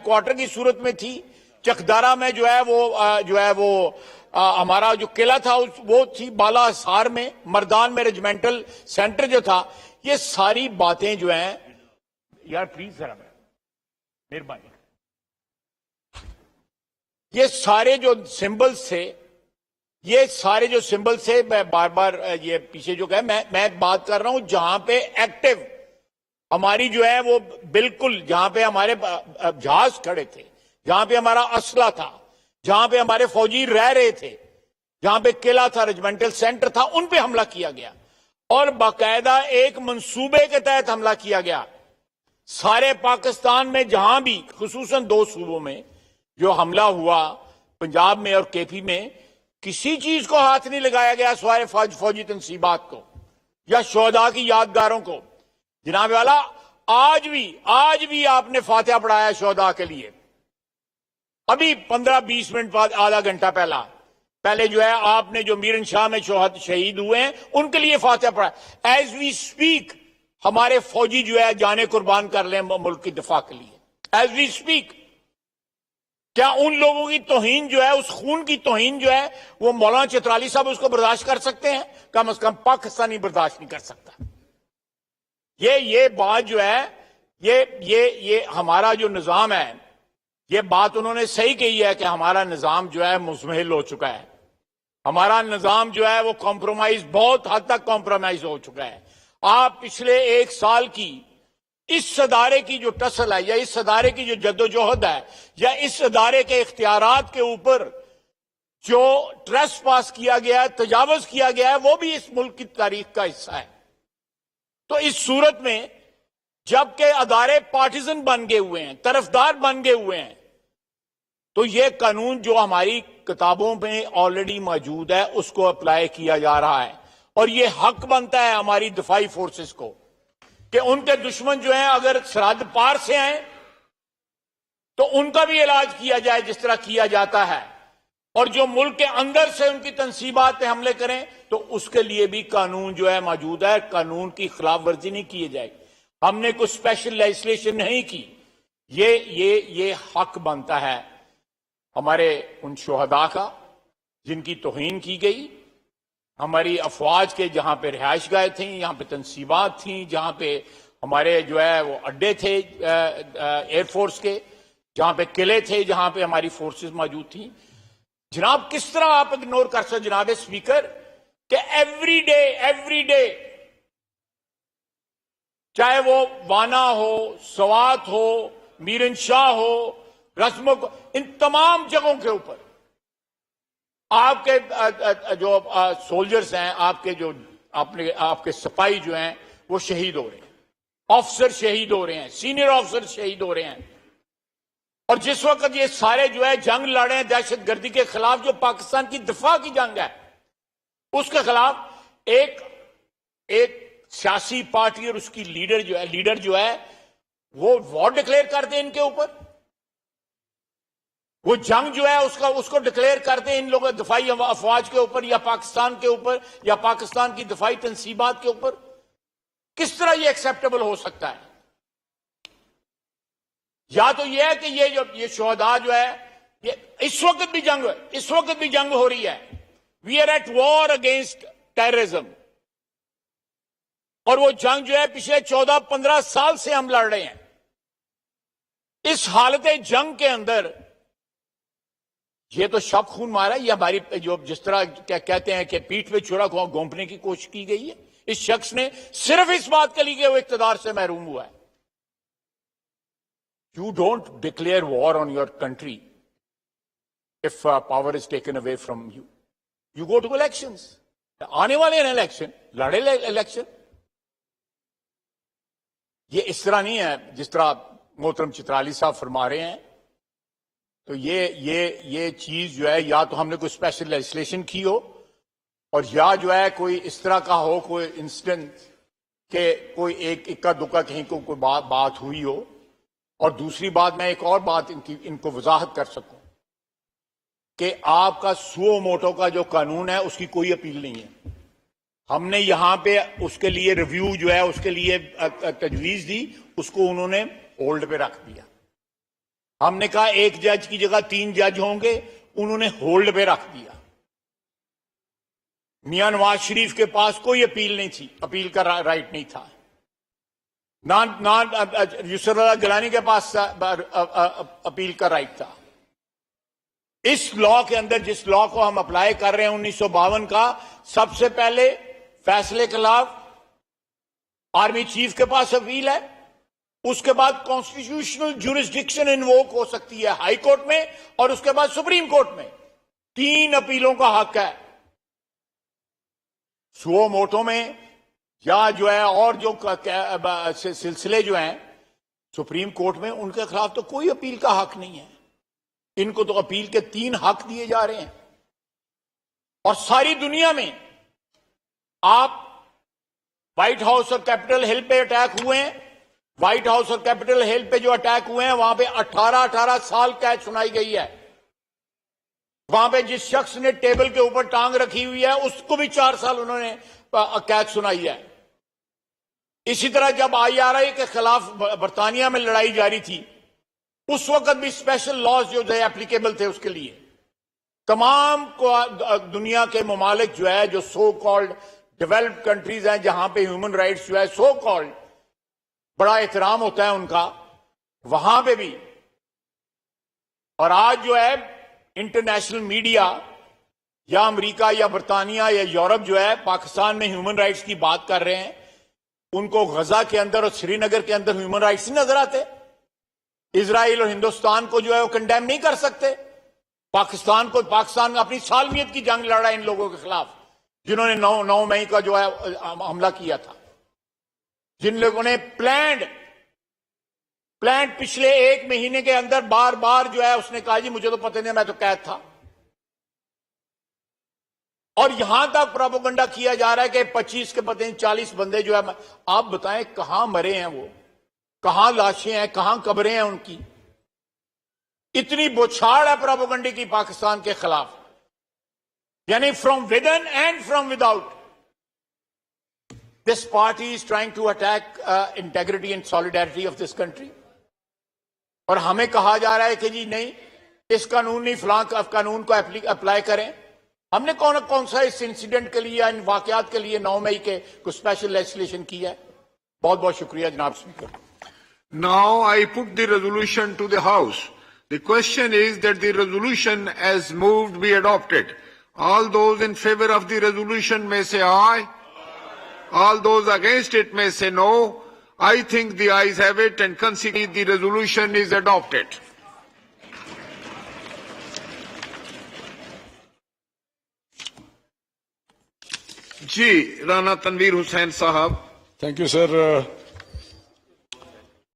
Head quarter کی صورت میں تھی، چکدارا میں جو ہے وہ ہمارا جو قلعہ تھا وہ تھی، بالا حصار میں، مردان میں ریجمنٹل سینٹر جو تھا. یہ ساری باتیں جو ہیں یار پلیز ذرا مہربانی، یہ سارے جو سمبلز تھے، یہ سارے جو سمبلز تھے، میں بار بار یہ پیچھے جو میں بات کر رہا ہوں جہاں پہ ایکٹیو ہماری جو ہے وہ بالکل، جہاں پہ ہمارے جہاز کھڑے تھے، جہاں پہ ہمارا اسلحہ تھا، جہاں پہ ہمارے فوجی رہ رہے تھے، جہاں پہ قلعہ تھا، ریجمنٹل سینٹر تھا، ان پہ حملہ کیا گیا اور باقاعدہ ایک منصوبے کے تحت حملہ کیا گیا. سارے پاکستان میں جہاں بھی، خصوصاً 2 صوبوں میں جو حملہ ہوا، پنجاب میں اور کے پی میں، کسی چیز کو ہاتھ نہیں لگایا گیا سوائے فوجی تنصیبات کو یا شہداء کی یادگاروں کو. جناب والا، آج بھی آپ نے فاتحہ پڑھایا شہداء کے لیے، ابھی 15-20 منٹ بعد، آدھا گھنٹہ پہلے جو ہے آپ نے جو میرن شاہ میں شہید ہوئے ہیں ان کے لیے فاتحہ پڑھا. ایز وی سپیک ہمارے فوجی جو ہے جانیں قربان کر لیں ملک کی دفاع کے لیے، ایز وی سپیک. کیا ان لوگوں کی توہین جو ہے، اس خون کی توہین جو ہے، وہ مولانا چترالی صاحب اس کو برداشت کر سکتے ہیں؟ کم از کم پاکستانی برداشت نہیں کر سکتا. یہ بات جو ہے، یہ ہمارا جو نظام ہے، یہ بات انہوں نے صحیح کہی ہے کہ ہمارا نظام جو ہے مزمحل ہو چکا ہے. ہمارا نظام جو ہے وہ کمپرومائز، بہت حد تک کمپرومائز ہو چکا ہے. آپ پچھلے 1 سال کی اس ادارے کی جو ٹسل ہے، یا اس ادارے کی جو جدوجہد ہے، یا اس ادارے کے اختیارات کے اوپر جو ٹریس پاس کیا گیا ہے، تجاوز کیا گیا ہے، وہ بھی اس ملک کی تاریخ کا حصہ ہے. تو اس صورت میں جبکہ ادارے پارٹیزن بن گئے ہوئے ہیں، طرفدار بن گئے ہوئے ہیں، تو یہ قانون جو ہماری کتابوں میں آلریڈی موجود ہے اس کو اپلائی کیا جا رہا ہے. اور یہ حق بنتا ہے ہماری دفاعی فورسز کو کہ ان کے دشمن جو ہیں اگر سرحد پار سے ہیں تو ان کا بھی علاج کیا جائے جس طرح کیا جاتا ہے، اور جو ملک کے اندر سے ان کی تنصیبات پہ حملے کریں تو اس کے لیے بھی قانون جو ہے موجود ہے. قانون کی خلاف ورزی نہیں کی جائے. ہم نے کوئی اسپیشل لیجسلیشن نہیں کی. یہ حق بنتا ہے ہمارے ان شہداء کا جن کی توہین کی گئی، ہماری افواج کے جہاں پہ رہائش گاہیں تھیں، یہاں پہ تنصیبات تھیں، جہاں پہ ہمارے جو ہے وہ اڈے تھے ایئر فورس کے، جہاں پہ قلعے تھے، جہاں پہ ہماری فورسز موجود تھیں. جناب کس طرح آپ اگنور کر سکتے جناب اسپیکر کہ ایوری ڈے چاہے وہ وانا ہو، سوات ہو، میرن شاہ ہو، رسموں کو، ان تمام جگہوں کے اوپر آپ کے جو سولجرز ہیں، آپ کے سپاہی جو ہیں وہ شہید ہو رہے ہیں، آفیسر شہید ہو رہے ہیں، سینئر آفیسر شہید ہو رہے ہیں. اور جس وقت یہ سارے جو ہے جنگ لڑ رہے ہیں دہشت گردی کے خلاف، جو پاکستان کی دفاع کی جنگ ہے، اس کے خلاف ایک سیاسی پارٹی اور اس کی لیڈر جو ہے وہ وار ڈکلیئر کر دے ان کے اوپر، وہ جنگ جو ہے اس کو ڈکلیئر کر دے ان لوگوں دفاعی افواج کے اوپر، یا پاکستان کے اوپر، یا پاکستان کی دفاعی تنصیبات کے اوپر. کس طرح یہ ایکسیپٹیبل ہو سکتا ہے؟ یا تو یہ ہے کہ یہ شہداء جو ہے، یہ اس وقت بھی جنگ ہو رہی ہے. We are at war against terrorism, اور وہ جنگ جو ہے پچھلے 14-15 سال سے ہم لڑ رہے ہیں. اس حالت جنگ کے اندر یہ تو شب خون مارا، یہ ہماری جو جس طرح کیا کہتے ہیں کہ پیٹھ پہ چھڑا گھونپنے کی کوشش کی گئی ہے. اس شخص نے صرف اس بات کے لیے کہ وہ اقتدار سے محروم ہوا ہے. You don't declare war on your country if power is taken away from you. You go to elections. آنے والے ہیں الیکشن، لڑے الیکشن. یہ اس طرح نہیں ہے جس طرح محترم چترالی صاحب فرما رہے ہیں. تو یہ چیز جو ہے، یا تو ہم نے کوئی اسپیشل لیجسلیشن کی ہو، اور یا جو ہے کوئی اس طرح کا ہو کوئی انسیڈنٹ کہ کوئی ایک اکا دکا کہیں کو کوئی بات ہوئی ہو. اور دوسری بات، میں ایک اور بات ان کو وضاحت کر سکوں کہ آپ کا سو موٹو کا جو قانون ہے اس کی کوئی اپیل نہیں ہے. ہم نے یہاں پہ اس کے لیے ریویو جو ہے، اس کے لیے تجویز دی، اس کو انہوں نے ہولڈ پہ رکھ دیا. ہم نے کہا ایک جج کی جگہ 3 جج ہوں گے، انہوں نے ہولڈ پہ رکھ دیا. میاں نواز شریف کے پاس کوئی اپیل نہیں تھی، اپیل کا رائٹ نہیں تھا. نہ یسر اللہ گیلانی کے پاس اپیل کا رائٹ تھا. اس لا کے اندر جس لا کو ہم اپلائی کر رہے ہیں 1952 کا، سب سے پہلے فیصلے کے خلاف آرمی چیف کے پاس اپیل ہے. اس کے بعد کانسٹیٹیوشنل جورسڈکشن انووک ہو سکتی ہے ہائی کورٹ میں، اور اس کے بعد سپریم کورٹ میں. 3 اپیلوں کا حق ہے. سو موٹو میں یا جو ہے اور جو سلسلے جو ہیں سپریم کورٹ میں، ان کے خلاف تو کوئی اپیل کا حق نہیں ہے. ان کو تو اپیل کے 3 حق دیے جا رہے ہیں. اور ساری دنیا میں آپ وائٹ ہاؤس اور کیپٹل ہل پہ اٹیک ہوئے ہیں، وائٹ ہاؤس اور کیپٹل ہل پہ جو اٹیک ہوئے ہیں وہاں پہ 18 سال قید سنائی گئی ہے. وہاں پہ جس شخص نے ٹیبل کے اوپر ٹانگ رکھی ہوئی ہے اس کو بھی 4 سال انہوں نے قید سنائی ہے. اسی طرح جب IRA کے خلاف برطانیہ میں لڑائی جاری تھی، اس وقت بھی اسپیشل لاز جو اپلیکیبل تھے اس کے لیے. تمام دنیا کے ممالک جو ہے جو سو کالڈ ڈیولپڈ کنٹریز ہیں جہاں پہ ہیومن رائٹس جو ہے سو کالڈ بڑا احترام ہوتا ہے ان کا، وہاں پہ بھی. اور آج جو ہے انٹرنیشنل میڈیا یا امریکہ یا برطانیہ یا یورپ جو ہے پاکستان میں ہیومن رائٹس کی بات کر رہے ہیں، ان کو غزہ کے اندر اور سری نگر کے اندر ہیومن رائٹس نہیں نظر آتے. اسرائیل اور ہندوستان کو جو ہے وہ کنڈیم نہیں کر سکتے. پاکستان اپنی سالمیت کی جنگ لڑا ان لوگوں کے خلاف جنہوں نے 9 مئی کا جو ہے حملہ کیا تھا، جن لوگوں نے پلانڈ پچھلے 1 مہینے کے اندر بار بار جو ہے اس نے کہا جی مجھے تو پتہ نہیں، میں تو قید تھا. اور یہاں تک پروپیگنڈا کیا جا رہا ہے کہ 25 کے پتہ نہیں 40 بندے جو ہے. آپ بتائیں کہاں مرے ہیں وہ، کہاں لاشیں ہیں، کہاں قبریں ہیں ان کی. اتنی بوچھاڑ ہے پروپیگنڈے کی پاکستان کے خلاف، یعنی from within and from without. This party is trying to attack integrity and solidarity of this country. اور ہمیں کہا جا رہا ہے کہ جی نہیں اس قانون نہیں، فلاں قانون کو اپلائی کریں. ہم نے کون سا اس انسیڈنٹ کے لیے، ان واقعات کے لیے 9 مئی کے کوئی اسپیشل لیجسلیشن کی ہے؟ بہت بہت شکریہ جناب speaker. Now I put the resolution to the House. The question is that the resolution as moved be adopted. All those in favor of the resolution may say aye. All those against it may say no. I think the ayes have it and consequently the resolution is adopted. جی رانا تنویر حسین صاحب. Thank you, sir.